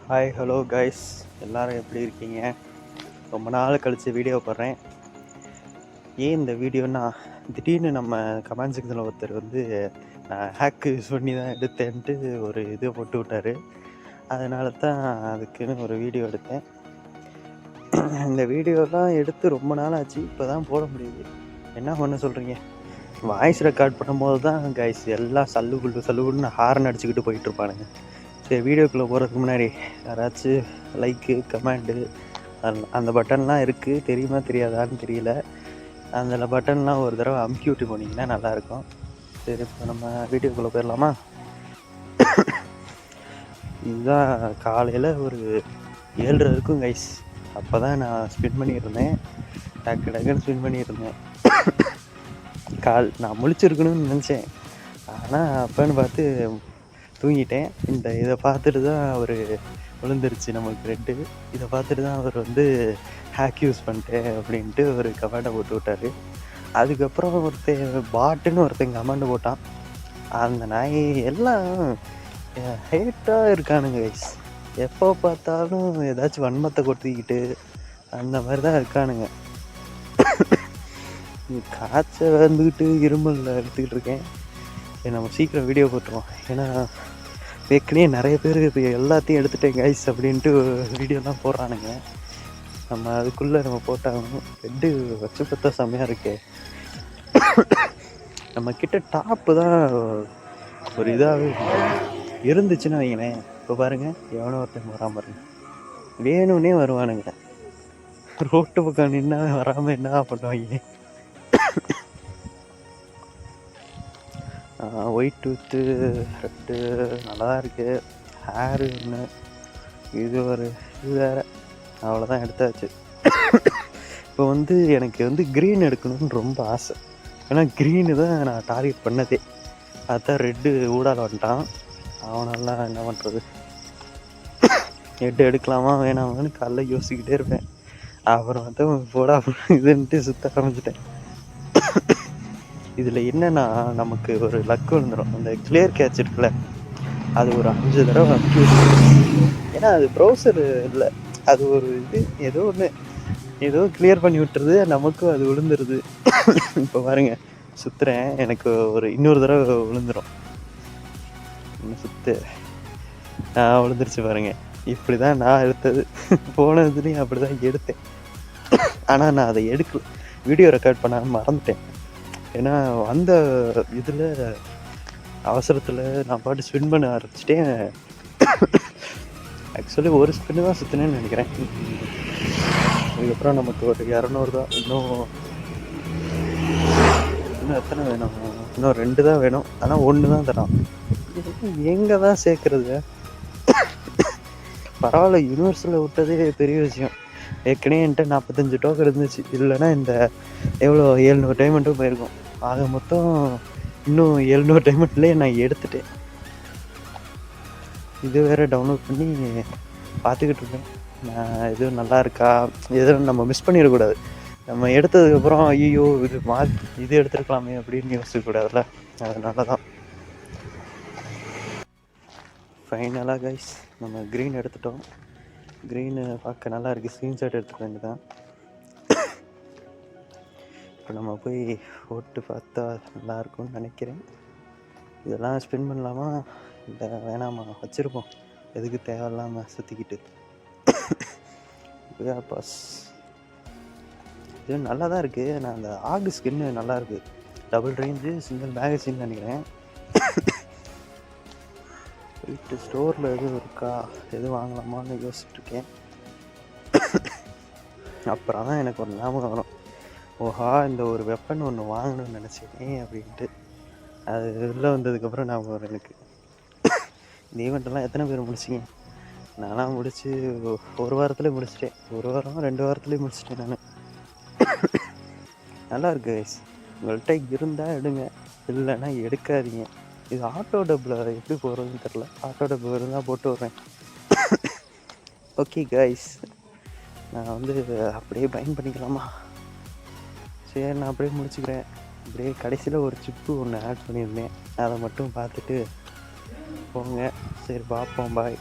Hi hello guys, எல்லோரும் எப்படி இருக்கீங்க? ரொம்ப நாள் கழித்து வீடியோ போடுறேன். ஏன் இந்த வீடியோன்னா, திடீர்னு நம்ம கமெண்ட் செக்ஷனில் ஒருத்தர் வந்து ஹேக்கு யூஸ் பண்ணி தான் எடுத்தேன்ட்டு ஒரு இதை போட்டு விட்டார். அதனால தான் அதுக்குன்னு ஒரு வீடியோ எடுத்தேன். இந்த வீடியோலாம் எடுத்து ரொம்ப நாள் ஆச்சு, இப்போ தான் போட முடியுது. என்ன பண்ண சொல்கிறீங்க? வாய்ஸ் ரெக்கார்ட் பண்ணும்போது தான் கைஸ் எல்லாம் சல்லுகுள்ளுன்னு ஹார்ன் அடிச்சுக்கிட்டு போயிட்டுருப்பானுங்க. சரி, வீடியோக்குள்ளே போகிறதுக்கு முன்னாடி யாராச்சும் லைக்கு கமெண்ட்டு அந்த பட்டன்லாம் இருக்குது, தெரியுமா தெரியாதான்னு தெரியல. அந்த பட்டன்லாம் ஒரு தடவை அமுக்கி விட்டு போனீங்கன்னா நல்லாயிருக்கும். சரி, இப்போ நம்ம வீடியோக்குள்ளே போயிடலாமா? இதுதான் காலையில் ஒரு 7:30 இருக்கும் கைஸ். அப்போ தான் நான் ஸ்பின் பண்ணியிருந்தேன், டக்குன்னு ஸ்பின் பண்ணியிருந்தேன். நான் முழிச்சிருக்கணும்னு நினச்சேன், ஆனால் அப்போன்னு பார்த்து தூங்கிட்டேன். இதை பார்த்துட்டு தான் அவர் விழுந்துருச்சு நமக்கு ரெட்டு. இதை பார்த்துட்டு தான் அவர் வந்து ஹேக் யூஸ் பண்ணிட்டேன் அப்படின்ட்டு ஒரு கமெண்டை போட்டு விட்டார். அதுக்கப்புறம் பாட்டுன்னு ஒருத்தன் கமெண்ட் போட்டான். அந்த நாய் எல்லாம் ஹேட்டாக இருக்கானுங்க கைஸ். எப்போ பார்த்தாலும் ஏதாச்சும் வன்மத்தை கொட்டிக்கிட்டு அந்த மாதிரி தான் இருக்கானுங்க. காய்ச்சல் வந்துக்கிட்டு இருமலில் எடுத்துக்கிட்டு இருக்கேன். நம்ம சீக்கிரம் வீடியோ போட்டுருவோம். ஏன்னா ஏற்கனவே நிறைய பேர் இப்போ எல்லாத்தையும் எடுத்துட்டேன் கைஸ் அப்படின்ட்டு வீடியோலாம் போடுறானுங்க. நம்ம அதுக்குள்ளே நம்ம போட்டாகணும். ரெட்டு வச்சு பார்த்தா செம்மையாக இருக்கே. நம்ம கிட்ட டாப்பு தான் ஒரு இதாகவே இருந்துச்சுன்னு வைங்களேன். இப்போ பாருங்கள், எவனோ ஒருத்தன் வராமல் பாருங்க, வேணும்னே வருவானுங்க. ரோட்டு பக்கம் நின்னா வராமல் என்ன பண்ணுவாங்க? ஒயிட் டூத்து ரெட்டு நல்லா தான் இருக்குது. ஹேரு ஒன்று, இது ஒரு இது வேறு. அவ்வளோதான், எடுத்தாச்சு. இப்போ வந்து எனக்கு வந்து க்ரீன் எடுக்கணும்னு ரொம்ப ஆசை. ஏன்னா க்ரீனு தான் நான் டார்கெட் பண்ணதே. அதுதான் ரெட்டு ஊடால வந்துட்டான். அவனெல்லாம் என்ன பண்ணுறது? ரெட்டு எடுக்கலாமா வேணாமான்னு காலைல யோசிக்கிட்டே இருப்பேன். அப்புறம் வந்து போடா இதுன்ட்டு சுற்ற ஆரம்பிச்சிட்டேன். இதில் என்னென்னா, நமக்கு ஒரு லக் வந்துடும். அந்த கிளியர் கேட்ச் இருக்குல்ல, அது ஒரு 5 தடவை அமுக்கி. ஏன்னா அது ப்ரௌசர் இல்லை, அது ஒரு இது ஏதோ கிளியர் பண்ணி விட்டுருது, நமக்கும் அது விழுந்துருது. இப்போ பாருங்கள், சுற்றுறேன், எனக்கு ஒரு இன்னொரு தடவை விழுந்துடும். சுற்று விழுந்துருச்சு பாருங்கள். இப்படி தான் நான் எடுத்தது. போனதுலேயும் அப்படி தான் எடுத்தேன். ஆனால் நான் அதை வீடியோ ரெக்கார்ட் பண்ண மறந்துட்டேன். ஏன்னா அந்த இதில் அவசரத்தில் நான் பாட்டு ஸ்பின் பண்ண ஆரம்பிச்சிட்டேன். ஆக்சுவலி ஒரு ஸ்பின்னு தான் சுற்றினேன்னு நினைக்கிறேன். அதுக்கப்புறம் நமக்கு ஒரு 200 தான். இன்னும் எத்தனை வேணும்? இன்னும் 2 தான் வேணும். ஆனால் 1 தான் தரான். எங்கே தான் சேர்க்குறது? பரவாயில்ல, யூனிவர்ஸில் விட்டதே பெரிய விஷயம். ஏற்கனவே என்கிட்ட 45 டோக்கன் இருந்துச்சு. இல்லைன்னா இந்த எவ்வளோ 700 டைமண்ட்டும் போயிருக்கும். ஆக மொத்தம் இன்னும் 700 டைமண்ட்லேயே நான் எடுத்துட்டேன். இது வேறு டவுன்லோட் பண்ணி பார்த்துக்கிட்டு இருக்கேன். நான் எதுவும் நல்லா இருக்கா, எதுவும் நம்ம மிஸ் பண்ணிடக்கூடாது. நம்ம எடுத்ததுக்கப்புறம் ஐயோ இது எடுத்துருக்கலாமே அப்படின்னு யோசிக்கக்கூடாதுல்ல. அதனால தான். ஃபைனலாக கைஸ் நம்ம க்ரீன் எடுத்துட்டோம். க்ரீனு பார்க்க நல்லா இருக்குது. ஸ்க்ரீன்ஷாட் எடுத்துக்க வேண்டியதான். இப்போ நம்ம போய் போட்டு பார்த்தா நல்லாயிருக்கும்னு நினைக்கிறேன். இதெல்லாம் ஸ்பின் பண்ணலாமா இல்லை வேணாமா? வச்சுருப்போம், எதுக்கு தேவையில்லாமல் சுற்றிக்கிட்டு. பாஸ் இது நல்லா தான் இருக்குது. நான் அந்த ஆகு ஸ்கின்னு நல்லாயிருக்கு. டபுள் ரேஞ்சு சிங்கிள் மேகசின் நினைக்கிறேன். போயிட்டு ஸ்டோரில் எதுவும் இருக்கா, எதுவும் வாங்கலாமான்னு யோசிச்சுட்ருக்கேன். அப்புறம் தான் எனக்கு ஒரு ஞாபகம் வரும், ஓஹா இந்த ஒரு வெப்பன் ஒன்று வாங்கணும்னு நினச்சேன் அப்படின்ட்டு. அது உள்ளே வந்ததுக்கப்புறம் ஞாபகம் வரும் எனக்கு. இந்த ஈவெண்ட்டெல்லாம் எத்தனை பேர் முடிச்சிங்க? நான்லாம் முடித்து 1 வாரத்துலேயே முடிச்சிட்டேன். 1 வாரம் 2 வாரத்துலேயே முடிச்சிட்டேன் நான். நல்லா இருக்கு கைஸ். உங்கள்கிட்ட இருந்தால் எடுங்க, இல்லைன்னா எடுக்காதீங்க. இது ஆட்டோ டப்பில் எப்படி போகிறதுன்னு தெரில. ஆட்டோ டப்பு இருந்தால் போட்டு விட்றேன். ஓகே கைஸ், நான் வந்து அப்படியே பயன் பண்ணிக்கலாமா? சரி, நான் அப்படியே முடிச்சுக்கிறேன். அப்படியே கடைசியில் ஒரு சிப்பு ஒன்று ஆட் பண்ணியிருந்தேன், அதை மட்டும் பார்த்துட்டு போங்க. சரி, பார்ப்போம், பாய்.